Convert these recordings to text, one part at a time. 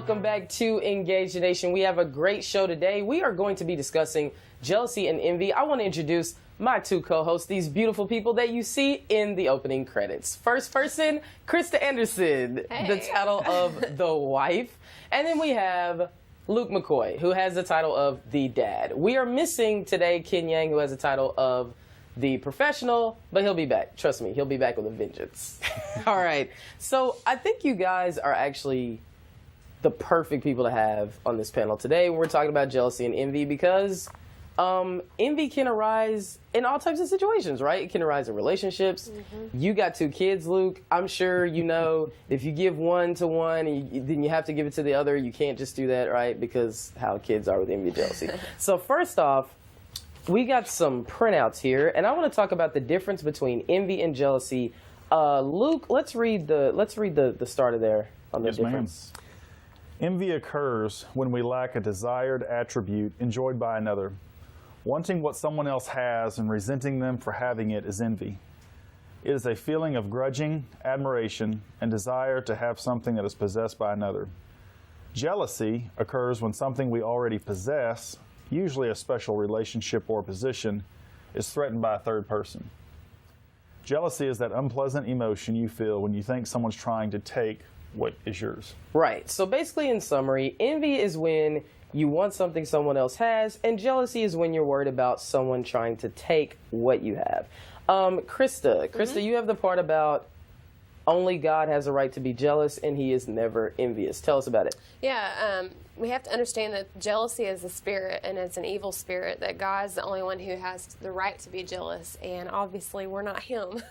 welcome back to Engage the Nation. We have a great show today. We are going to be discussing jealousy and envy. I want to introduce my two co-hosts, these beautiful people that you see in the opening credits. First person, Krista Anderson, the title of the wife. And then we have Luke McCoy, who has the title of the dad. We are missing today Ken Yang, who has the title of the professional, but he'll be back. Trust me, he'll be back with a vengeance. All right. So I think you guys are actually the perfect people to have on this panel today. We're talking about jealousy and envy because envy can arise in all types of situations, right? It can arise in relationships. You got two kids, Luke. I'm sure you know if you give one to one, and then you have to give it to the other. You can't just do that, right? Because how kids are with envy and jealousy. So first off, we got some printouts here, and I want to talk about the difference between envy and jealousy. Luke, let's read the start of there on the Yes, difference. ma'am. Envy occurs when we lack a desired attribute enjoyed by another. Wanting what someone else has and resenting them for having it is envy. It is a feeling of grudging, admiration, and desire to have something that is possessed by another. Jealousy occurs when something we already possess, usually a special relationship or position, is threatened by a third person. Jealousy is that unpleasant emotion you feel when you think someone's trying to take what is yours. Right. So basically, in summary, envy is when you want something someone else has, and jealousy is when you're worried about someone trying to take what you have. Krista, you have the part about only God has a right to be jealous, and he is never envious. Tell us about it. Yeah, we have to understand that jealousy is a spirit, and it's an evil spirit, that God's the only one who has the right to be jealous, and obviously we're not him.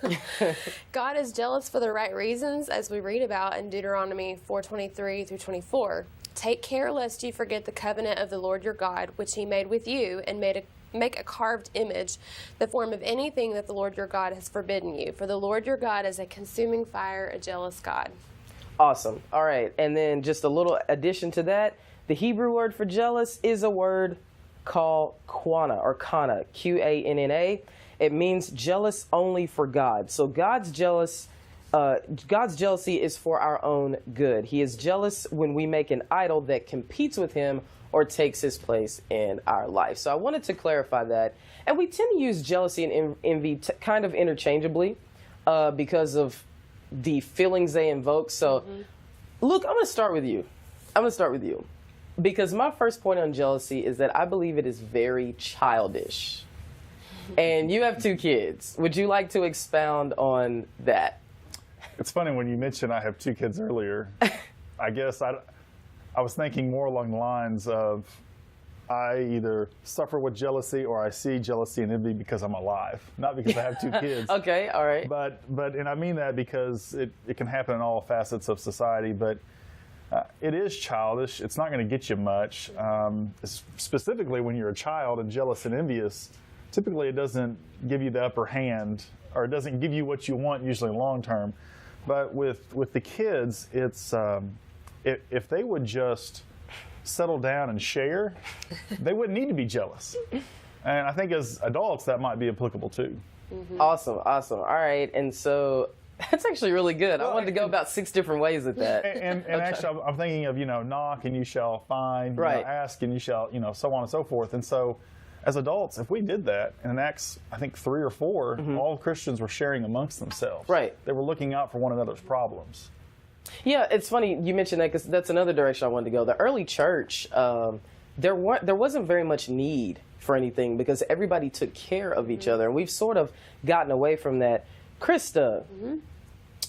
God is jealous for the right reasons, as we read about in Deuteronomy 4:23 through 24. Take care lest you forget the covenant of the Lord your God, which he made with you, and make a carved image, the form of anything that the Lord your God has forbidden you. For the Lord your God is a consuming fire, a jealous God. Awesome. All right. And then just a little addition to that, the Hebrew word for jealous is a word called qana, or kana, Q-A-N-N-A. It means jealous only for God. So God's jealousy is for our own good. He is jealous when we make an idol that competes with him or takes his place in our life. So I wanted to clarify that. And we tend to use jealousy and envy kind of interchangeably because of the feelings they invoke. So, Luke, I'm going to start with you. Because my first point on jealousy is that I believe it is very childish. And you have two kids. Would you like to expound on that? It's funny when you mentioned I have two kids earlier. I guess I was thinking more along the lines of I either suffer with jealousy or I see jealousy and envy because I'm alive, not because I have two kids. Okay, all right. But and I mean that because it can happen in all facets of society, but it is childish. It's not going to get you much. Specifically when you're a child and jealous and envious, typically it doesn't give you the upper hand, or it doesn't give you what you want usually long term. But with the kids, it's if they would just settle down and share, they wouldn't need to be jealous. And I think as adults, that might be applicable too. Awesome. All right. And so that's actually really good. Well, I wanted to go about 6 different ways at that. And okay. Actually, I'm thinking of, knock and you shall find, right. Ask and you shall, so on and so forth. And so as adults, if we did that, in Acts, I think 3 or 4, all Christians were sharing amongst themselves. Right. They were looking out for one another's problems. Yeah, it's funny you mentioned that because that's another direction I wanted to go. The early church, there wasn't very much need for anything because everybody took care of each other. And we've sort of gotten away from that. Krista,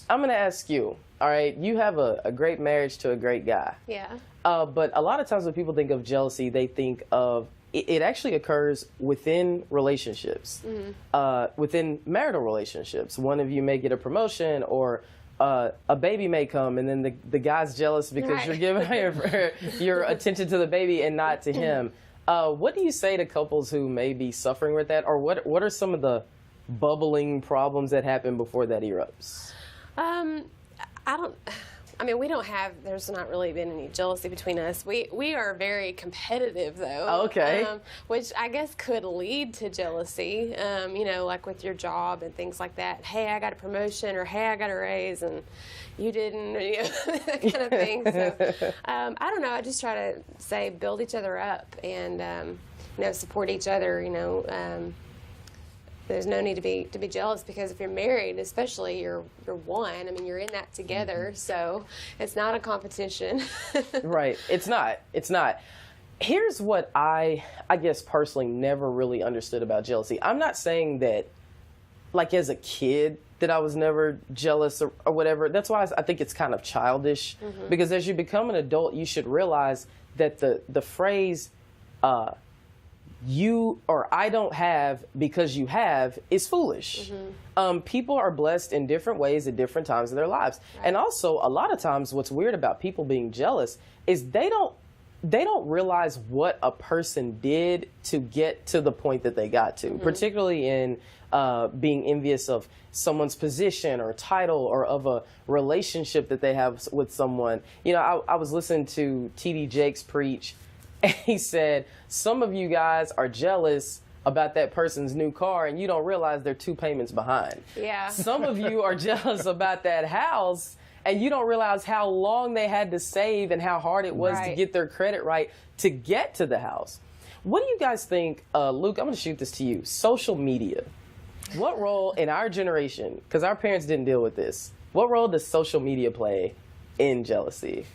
I'm going to ask you, all right, you have a great marriage to a great guy. Yeah. But a lot of times when people think of jealousy, they think of it actually occurs within relationships, within marital relationships. One of you may get a promotion or a baby may come, and then the guy's jealous because you're giving your attention to the baby and not to him. What do you say to couples who may be suffering with that, or what are some of the bubbling problems that happen before that erupts? I'm I mean, there's not really been any jealousy between us. We are very competitive, though. Okay. Which I guess could lead to jealousy, like with your job and things like that. Hey, I got a promotion, or hey, I got a raise, and you didn't, that kind of thing. So, I don't know. I just try to say build each other up and, support each other, There's no need to be jealous, because if you're married, especially, you're one. I mean, you're in that together, so it's not a competition. Right. It's not. Here's what I guess personally never really understood about jealousy. I'm not saying that, like, as a kid, that I was never jealous or whatever. That's why I think it's kind of childish, because as you become an adult, you should realize that the phrase, you or I don't have because you have, is foolish. People are blessed in different ways at different times in their lives. Right. And also, a lot of times what's weird about people being jealous is they don't realize what a person did to get to the point that they got to, particularly in being envious of someone's position or title or of a relationship that they have with someone. I was listening to T.D. Jakes preach, and he said, some of you guys are jealous about that person's new car, and you don't realize they're 2 payments behind. Yeah. Some of you are jealous about that house, and you don't realize how long they had to save and how hard it was to get their credit right to get to the house. What do you guys think, Luke, I'm going to shoot this to you, social media. What role in our generation, because our parents didn't deal with this, what role does social media play in jealousy?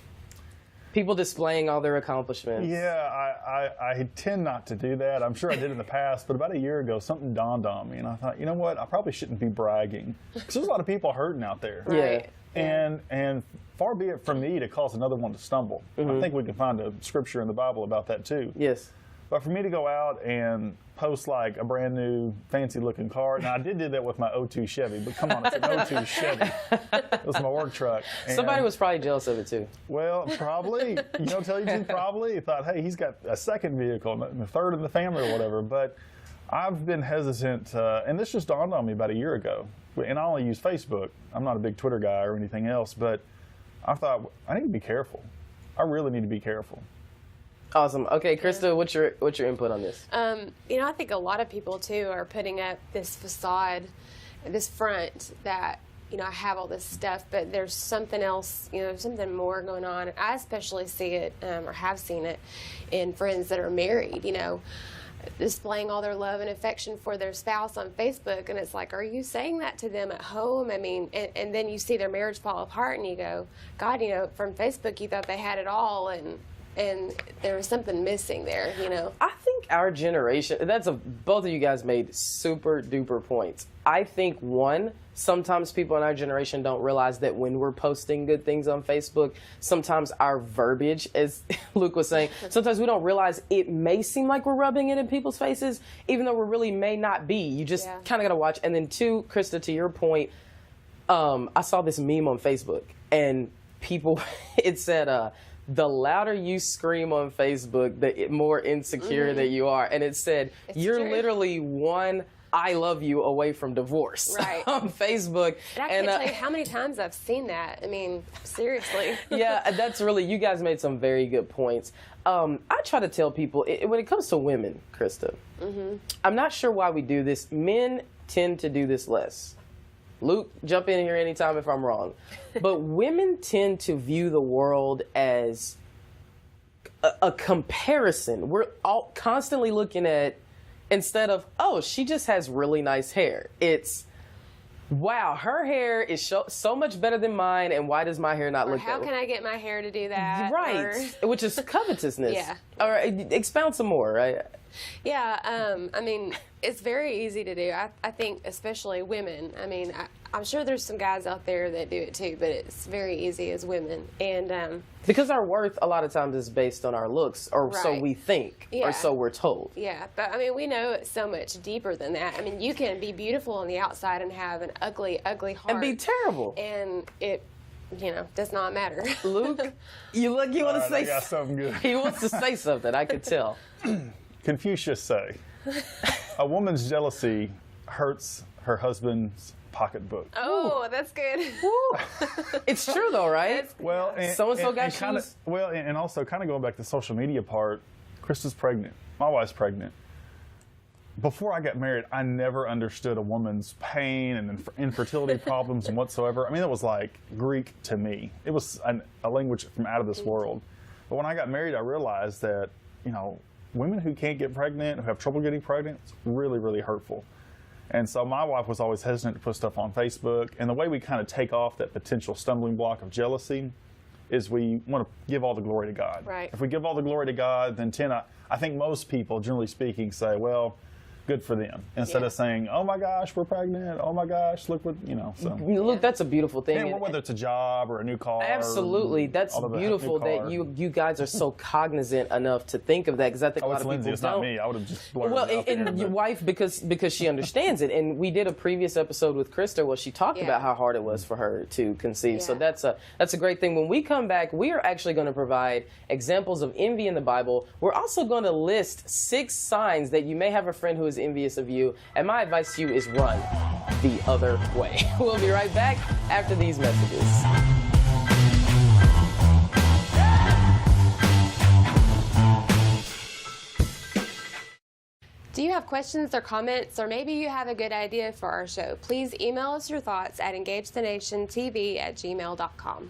People displaying all their accomplishments. Yeah, I tend not to do that. I'm sure I did in the past, but about a year ago, something dawned on me, and I thought, you know what? I probably shouldn't be bragging, because there's a lot of people hurting out there. Right. Yeah. And far be it from me to cause another one to stumble. I think we can find a scripture in the Bible about that too. Yes. But for me to go out and post like a brand new fancy looking car, now I did do that with my '02 Chevy, but come on, it's an '02 Chevy. It was my work truck. And, somebody was probably jealous of it too. Well, probably. Tell you the truth, probably. He thought, hey, he's got a second vehicle, and the third in the family or whatever. But I've been hesitant, and this just dawned on me about a year ago. And I only use Facebook. I'm not a big Twitter guy or anything else, but I thought, I need to be careful. I really need to be careful. Awesome. Okay, Krista, what's your input on this? I think a lot of people too are putting up this facade, this front that, I have all this stuff, but there's something else, something more going on. I especially see it, or have seen it, in friends that are married, displaying all their love and affection for their spouse on Facebook, and it's like, are you saying that to them at home? I mean, and then you see their marriage fall apart, and you go, God, from Facebook you thought they had it all, and there was something missing there, I think our generation, both of you guys made super duper points. I think sometimes people in our generation don't realize that when we're posting good things on Facebook, sometimes our verbiage, as Luke was saying, sometimes we don't realize it may seem like we're rubbing it in people's faces, even though we really may not be. You just kind of got to watch. And then 2, Krista, to your point, I saw this meme on Facebook, and it said, the louder you scream on Facebook, the more insecure that you are. And it said, you're true. Literally one I love you away from divorce on Facebook. And I can't tell you how many times I've seen that. I mean, seriously. Yeah, you guys made some very good points. I try to tell people, when it comes to women, Krista, I'm not sure why we do this. Men tend to do this less. Luke, jump in here anytime if I'm wrong. But women tend to view the world as a comparison. We're all constantly looking at, instead of, oh, she just has really nice hair, it's, wow, her hair is so much better than mine, and why does my hair not look that way? How can I get my hair to do that? Right, which is covetousness. Yeah. All right, expound some more, right? Yeah, I mean, it's very easy to do. I think especially women. I mean, I'm sure there's some guys out there that do it too, but it's very easy as women. And because our worth a lot of times is based on our looks, or so we think, or so we're told. Yeah, but I mean, we know it's so much deeper than that. I mean, you can be beautiful on the outside and have an ugly, ugly heart. And be terrible. And it, does not matter. Luke, you want to say I got something good. He wants to say something, I could tell. Confucius say, a woman's jealousy hurts her husband's pocketbook. Oh, that's good. It's true though, right? Well, So-and-so got kinda, shoes. well, and also kind of going back to the social media part, Krista's pregnant. My wife's pregnant. Before I got married, I never understood a woman's pain and infertility problems and whatsoever. I mean, it was like Greek to me. It was a language from out of this world. But when I got married, I realized that, women who can't get pregnant, who have trouble getting pregnant, it's really, really hurtful. And so my wife was always hesitant to put stuff on Facebook. And the way we kind of take off that potential stumbling block of jealousy is we want to give all the glory to God. Right. If we give all the glory to God, then I think most people, generally speaking, say, well, good for them, instead of saying, oh my gosh, we're pregnant, oh my gosh, look what, so. Look, that's a beautiful thing. And whether it's a job or a new car. Absolutely. That's beautiful that you guys are so cognizant enough to think of that, because I think a lot of Lindsay, people it's don't. not me. I would have just blurted Well, it out there, and your but- wife, because she understands it, and we did a previous episode with Krista where she talked about how hard it was for her to conceive. So that's a great thing. When we come back, we are actually going to provide examples of envy in the Bible. We're also going to list 6 signs that you may have a friend who is envious of you, and my advice to you is run the other way. We'll be right back after these messages. Do you have questions or comments, or maybe you have a good idea for our show? Please email us your thoughts at engagethenationtv@gmail.com.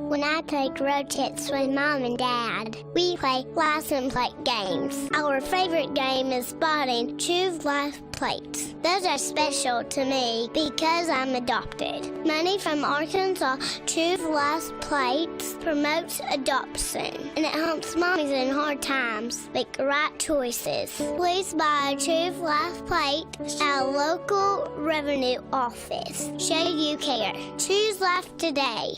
When I take road trips with Mom and Dad, we play license plate games. Our favorite game is spotting true life plates. Those are special to me because I'm adopted. Money from Arkansas True Life Plates promotes adoption, and it helps mommies in hard times make the right choices. Please buy a True Life plate at a local revenue office. Show you care. Choose life today.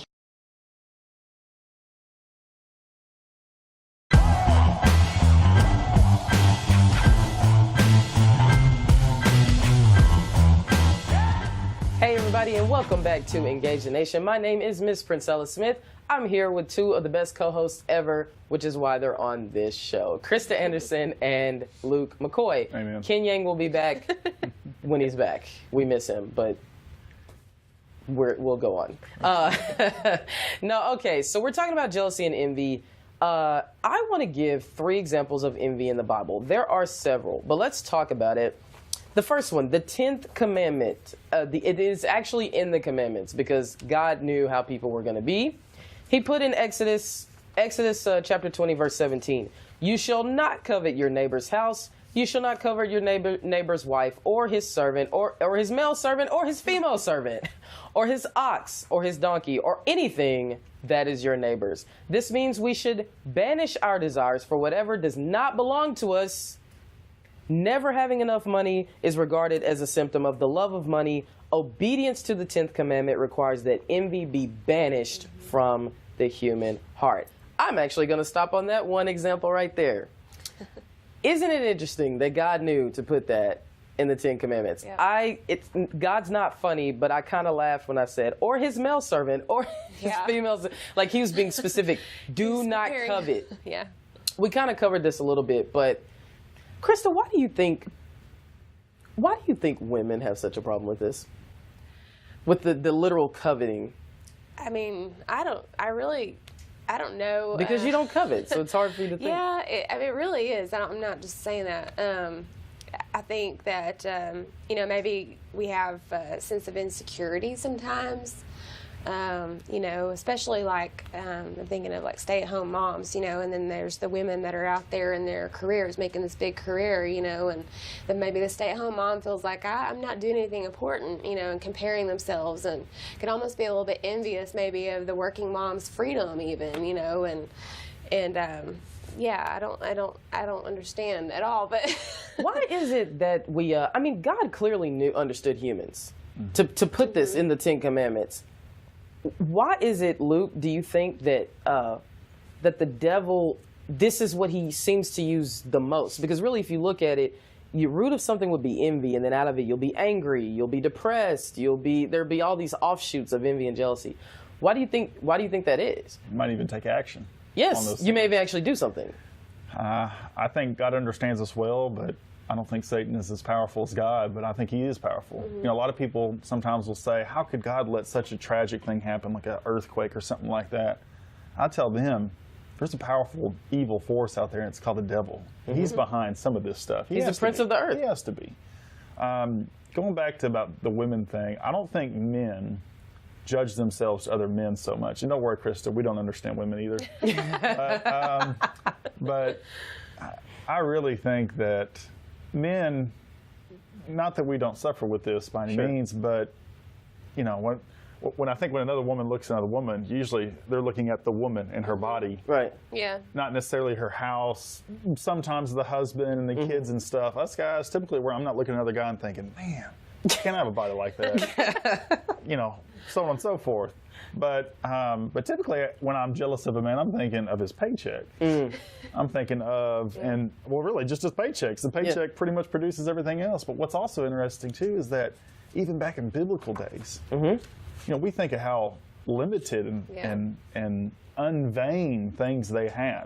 Hey everybody, and welcome back to Engage the Nation. My name is Miss Princella Smith. I'm here with 2 of the best co-hosts ever, which is why they're on this show. Krista Anderson and Luke McCoy. Amen. Ken Yang will be back when he's back. We miss him, but we'll go on. No, okay, so we're talking about jealousy and envy. I want to give 3 examples of envy in the Bible. There are several, but let's talk about it. The first one, the 10th commandment. It is actually in the commandments because God knew how people were going to be. He put in Exodus chapter 20, verse 17, you shall not covet your neighbor's house. You shall not covet your neighbor's wife or his servant or his male servant or his female servant or his ox or his donkey or anything that is your neighbor's. This means we should banish our desires for whatever does not belong to us. Never having enough money is regarded as a symptom of the love of money. Obedience to the 10th commandment requires that envy be banished from the human heart. I'm actually going to stop on that one example right there. Isn't it interesting that God knew to put that in the 10 commandments? Yeah. God's not funny, but I kind of laughed when I said, or his male servant, or his female, like he was being specific. Do not covet. Yeah. We kind of covered this a little bit, but Krista, why do you think women have such a problem with this? With the literal coveting? I mean, I don't know. Because you don't covet, so it's hard for you to think. Yeah, it really is. I'm not just saying that. I think that, maybe we have a sense of insecurity sometimes. Especially like I'm thinking of like stay-at-home moms, and then there's the women that are out there in their careers making this big career, and then maybe the stay-at-home mom feels like I'm not doing anything important, and comparing themselves and can almost be a little bit envious maybe of the working mom's freedom even, I don't understand at all, but why is it that we God clearly understood humans to put this in the 10 commandments. Why is it, Luke, do you think that that the devil, this is what he seems to use the most? Because really, if you look at it, your root of something would be envy, and then out of it, you'll be angry, you'll be depressed, there'll be all these offshoots of envy and jealousy. Why do you think that is? You might even take action. Yes, you may even actually do something. I think God understands us well, but I don't think Satan is as powerful as God, but I think he is powerful. You know, a lot of people sometimes will say, how could God let such a tragic thing happen, like an earthquake or something like that? I tell them, there's a powerful evil force out there, and it's called the devil. He's behind some of this stuff. He's the prince of the earth. He has to be. Going back to about the women thing, I don't think men judge themselves to other men so much. And don't worry, Krista, we don't understand women either. But I really think that men, not that we don't suffer with this by any means, but you know, when I think when another woman looks at another woman, usually they're looking at the woman and her body. Right. Yeah. Not necessarily her house, sometimes the husband and the kids and stuff. Us guys, typically, where I'm not looking at another guy and thinking, man, I can't have a body like that. You know, so on and so forth. But typically, when I'm jealous of a man, I'm thinking of his paycheck. I'm thinking of, and well, really, just his paychecks. The paycheck pretty much produces everything else. But what's also interesting, too, is that even back in biblical days, you know, we think of how limited and unvain things they had.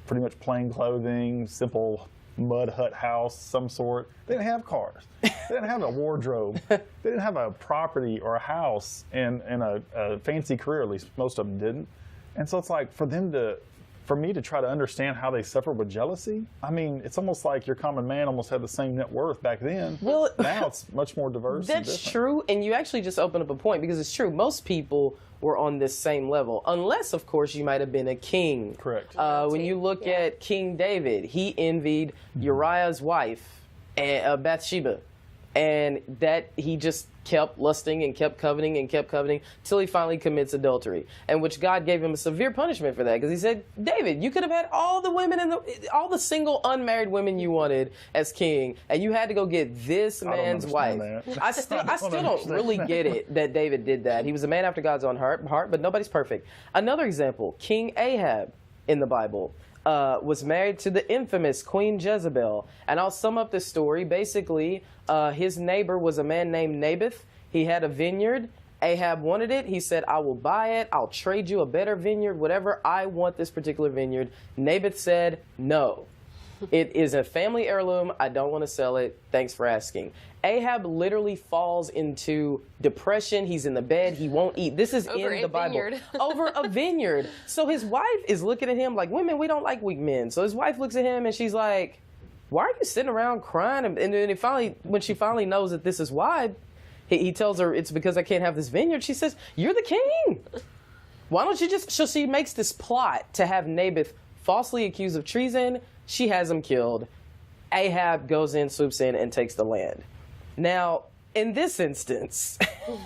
Pretty much plain clothing, simple mud hut house, some sort. They didn't have cars. They didn't have a wardrobe. They didn't have a property or a house and a fancy career, at least most of them didn't. And so it's like for me to try to understand how they suffer with jealousy, I mean, it's almost like your common man almost had the same net worth back then. Well, now it's much more diverse. That's true, and you actually just opened up a point, because it's true. Most people were on this same level, unless, of course, you might have been a king. Correct. When you look at King David, he envied Uriah's wife, Bathsheba, and that he just kept lusting and kept coveting till he finally commits adultery, and which God gave him a severe punishment for that, because he said, David, you could have had all the women all the single unmarried women you wanted as king, and you had to go get this man's wife. I still don't really get it that David did that. He was a man after God's own heart, but nobody's perfect. Another example, King Ahab in the Bible was married to the infamous Queen Jezebel. And I'll sum up this story. Basically, his neighbor was a man named Naboth. He had a vineyard. Ahab wanted it. He said, I will buy it. I'll trade you a better vineyard, whatever. I want this particular vineyard. Naboth said, no. It is a family heirloom. I don't want to sell it. Thanks for asking. Ahab literally falls into depression. He's in the bed. He won't eat. This is in the Bible. Over a vineyard. So his wife is looking at him like, women, we don't like weak men. So his wife looks at him and she's like, why are you sitting around crying? And then when she finally knows that this is why, he tells her it's because I can't have this vineyard. She says, you're the king. Why don't you just... So she makes this plot to have Naboth falsely accused of treason. She has him killed. Ahab goes in, swoops in, and takes the land. Now, in this instance,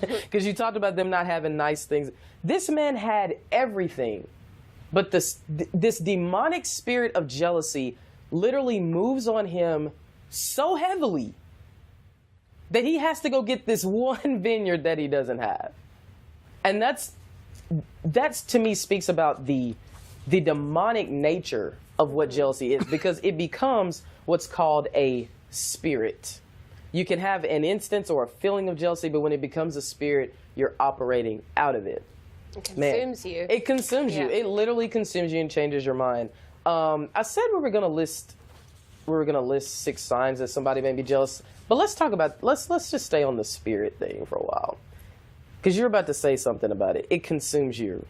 because you talked about them not having nice things, this man had everything. But this demonic spirit of jealousy literally moves on him so heavily that he has to go get this one vineyard that he doesn't have. And that's to me speaks about the demonic nature of what jealousy is, because it becomes what's called a spirit. You can have an instance or a feeling of jealousy, but when it becomes a spirit, you're operating out of it. It consumes you. It consumes you. It literally consumes you and changes your mind. I said we were gonna list 6 signs that somebody may be jealous, but let's just stay on the spirit thing for a while, because you're about to say something about it. It consumes you.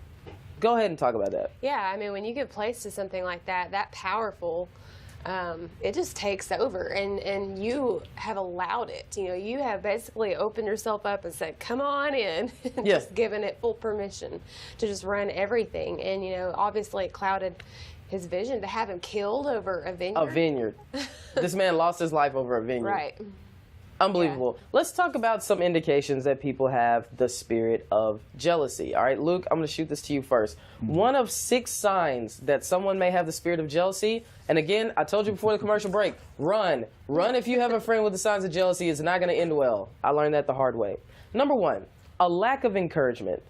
Go ahead and talk about that. Yeah, I mean, when you give place to something like that powerful, it just takes over, and you have allowed it. You know, you have basically opened yourself up and said, come on in, and just given it full permission to just run everything. And, you know, obviously it clouded his vision to have him killed over a vineyard. A vineyard. This man lost his life over a vineyard. Right. Unbelievable. Yeah. Let's talk about some indications that people have the spirit of jealousy. All right, Luke, I'm going to shoot this to you first. One of 6 signs that someone may have the spirit of jealousy, and again, I told you before the commercial break, run. Run if you have a friend with the signs of jealousy. It's not going to end well. I learned that the hard way. Number 1, a lack of encouragement.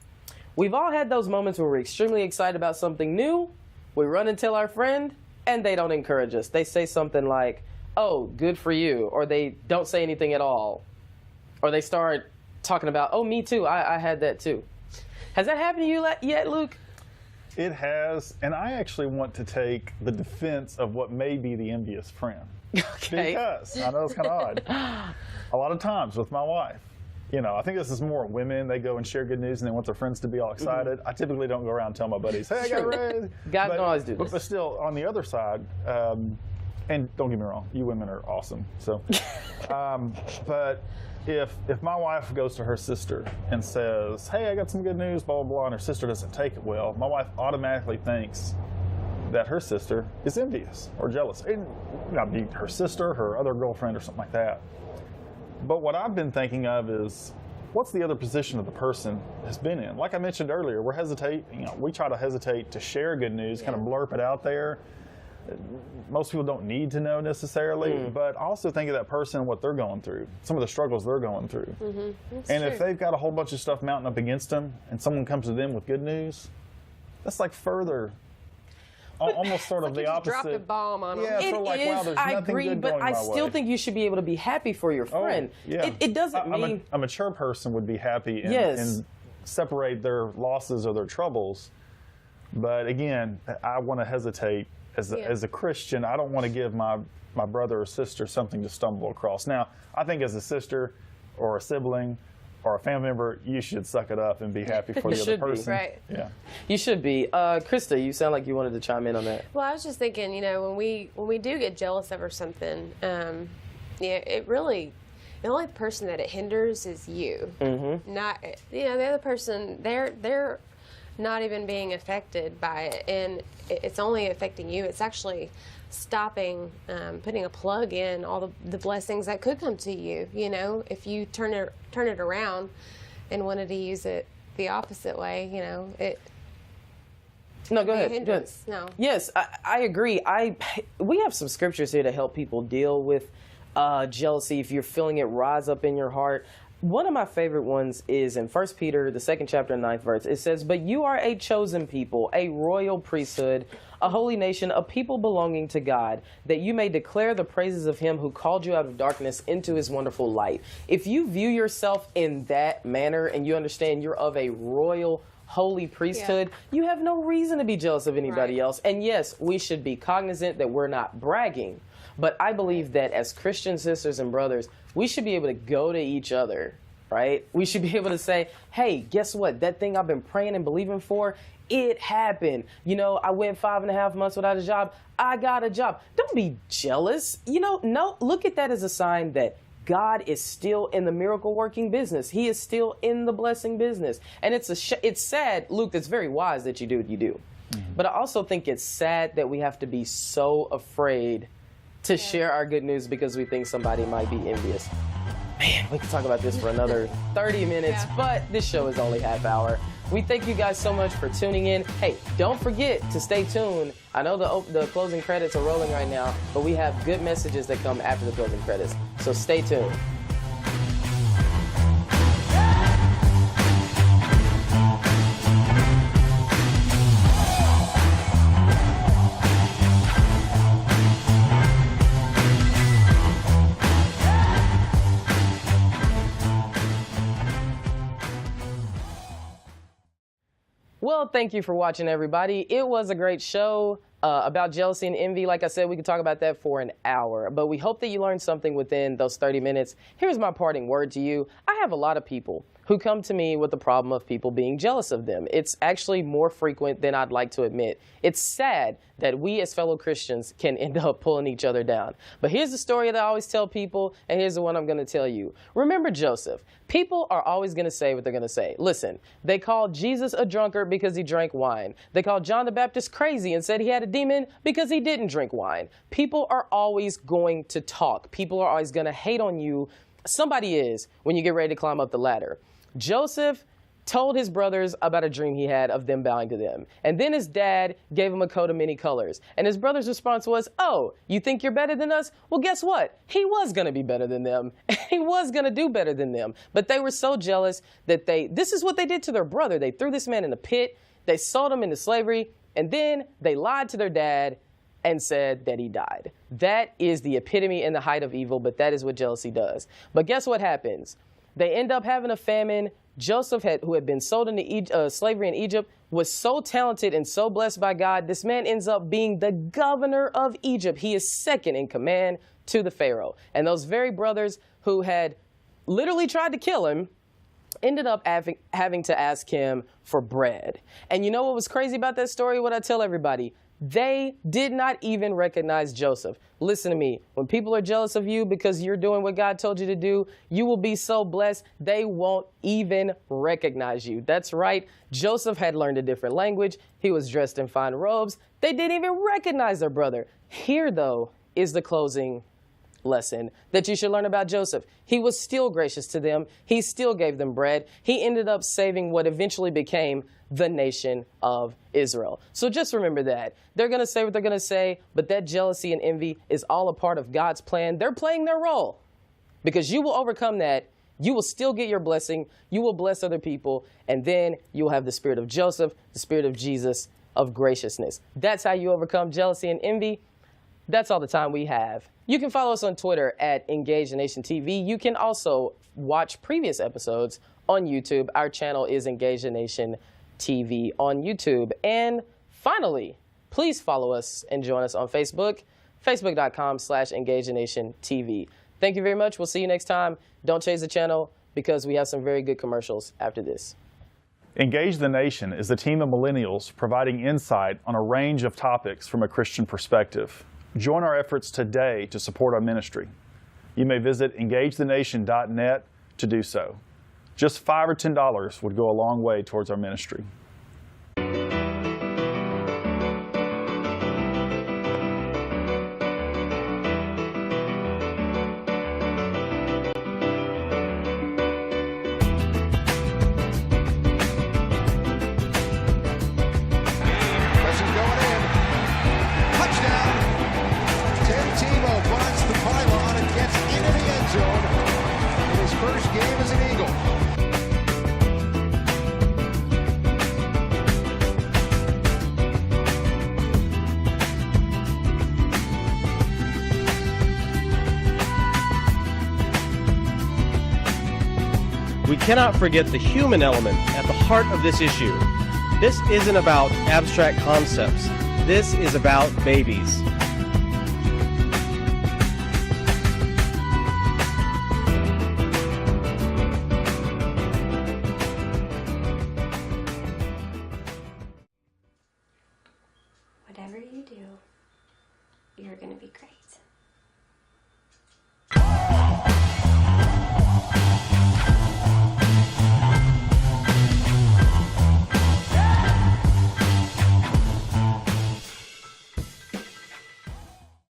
We've all had those moments where we're extremely excited about something new. We run and tell our friend, and they don't encourage us. They say something like, oh, good for you, or they don't say anything at all, or they start talking about, oh, me too, I had that too. Has that happened to you yet, Luke? It has, and I actually want to take the defense of what may be the envious friend. Okay. Because, I know it's kind of odd, a lot of times with my wife, you know, I think this is more women. They go and share good news and they want their friends to be all excited. I typically don't go around and tell my buddies, hey, I got raised. God can always do this. But still, on the other side, and don't get me wrong, you women are awesome. So, but if my wife goes to her sister and says, hey, I got some good news, blah, blah, blah, and her sister doesn't take it well, my wife automatically thinks that her sister is envious or jealous. It might be her sister, her other girlfriend, or something like that. But what I've been thinking of is, what's the other position of the person has been in? Like I mentioned earlier, we try to hesitate to share good news, kind of blurp it out there. Most people don't need to know necessarily, but also think of that person, what they're going through, some of the struggles they're going through. And if they've got a whole bunch of stuff mounting up against them and someone comes to them with good news, that's like further, almost sort of the opposite. Dropped a bomb on them. Yeah, It so like, is, wow, there's I nothing agree, good but going I my still way. think you should be able to be happy for your friend. Yeah. It doesn't mean... A mature person would be happy and separate their losses or their troubles. But again, I want to hesitate. As a Christian, I don't want to give my brother or sister something to stumble across. Now, I think as a sister or a sibling or a family member, you should suck it up and be happy for the other person. Right. Yeah. You should be. Krista, you sound like you wanted to chime in on that. Well, I was just thinking, you know, when we do get jealous over something, it really, the only person that it hinders is you. Not, the other person, they're not even being affected by it, and it's only affecting you. It's actually stopping, putting a plug in all the blessings that could come to you. You know, if you turn it around and wanted to use it the opposite way, you know, it. No, go ahead. Hindrance. No. Yes, I agree. We have some scriptures here to help people deal with jealousy if you're feeling it rise up in your heart. One of my favorite ones is in 1 Peter, the 2nd chapter, 9th verse. It says, but you are a chosen people, a royal priesthood, a holy nation, a people belonging to God, that you may declare the praises of him who called you out of darkness into his wonderful light. If you view yourself in that manner and you understand you're of a royal, holy priesthood, you have no reason to be jealous of anybody else. And yes, we should be cognizant that we're not bragging. But I believe that as Christian sisters and brothers, we should be able to go to each other, right? We should be able to say, hey, guess what? That thing I've been praying and believing for, it happened. You know, I went 5.5 months without a job. I got a job. Don't be jealous. You know, no, look at that as a sign that God is still in the miracle working business. He is still in the blessing business. And it's sad, Luke, that's very wise that you do what you do. But I also think it's sad that we have to be so afraid to share our good news because we think somebody might be envious. Man, we could talk about this for another 30 minutes, but this show is only half hour. We thank you guys so much for tuning in. Hey, don't forget to stay tuned. I know the closing credits are rolling right now, but we have good messages that come after the closing credits. So stay tuned. Well, thank you for watching, everybody. It was a great show about jealousy and envy. Like I said, we could talk about that for an hour, but we hope that you learned something within those 30 minutes. Here's my parting word to you. I have a lot of people who come to me with the problem of people being jealous of them. It's actually more frequent than I'd like to admit. It's sad that we as fellow Christians can end up pulling each other down. But here's the story that I always tell people, and here's the one I'm going to tell you. Remember Joseph. People are always going to say what they're going to say. Listen, they called Jesus a drunkard because he drank wine. They called John the Baptist crazy and said he had a demon because he didn't drink wine. People are always going to talk. People are always going to hate on you. Somebody is when you get ready to climb up the ladder. Joseph told his brothers about a dream he had of them bowing to them. And then his dad gave him a coat of many colors. And his brother's response was, oh, you think you're better than us? Well, guess what? He was going to be better than them. He was going to do better than them. But they were so jealous that this is what they did to their brother. They threw this man in a pit. They sold him into slavery. And then they lied to their dad and said that he died. That is the epitome and the height of evil, but that is what jealousy does. But guess what happens? They end up having a famine. Joseph, who had been sold into slavery in Egypt, was so talented and so blessed by God. This man ends up being the governor of Egypt. He is second in command to the Pharaoh. And those very brothers who had literally tried to kill him ended up having to ask him for bread. And you know what was crazy about that story? What I tell everybody, they did not even recognize Joseph. Listen to me. When people are jealous of you because you're doing what God told you to do, you will be so blessed, they won't even recognize you. That's right. Joseph had learned a different language. He was dressed in fine robes. They didn't even recognize their brother. Here, though, is the closing lesson that you should learn about Joseph. He was still gracious to them. He still gave them bread. He ended up saving what eventually became the nation of Israel. So just remember that. They're going to say what they're going to say, but that jealousy and envy is all a part of God's plan. They're playing their role because you will overcome that. You will still get your blessing. You will bless other people. And then you will have the spirit of Joseph, the spirit of Jesus, of graciousness. That's how you overcome jealousy and envy. That's all the time we have. You can follow us on Twitter at Engage the Nation TV. You can also watch previous episodes on YouTube. Our channel is Engage the Nation TV on YouTube. And finally, please follow us and join us on Facebook, facebook.com/Engage the Nation TV. Thank you very much. We'll see you next time. Don't change the channel because we have some very good commercials after this. Engage the Nation is a team of millennials providing insight on a range of topics from a Christian perspective. Join our efforts today to support our ministry. You may visit engagethenation.net to do so. Just $5 or $10 would go a long way towards our ministry. We cannot forget the human element at the heart of this issue. This isn't about abstract concepts. This is about babies. Whatever you do, you're going to be great.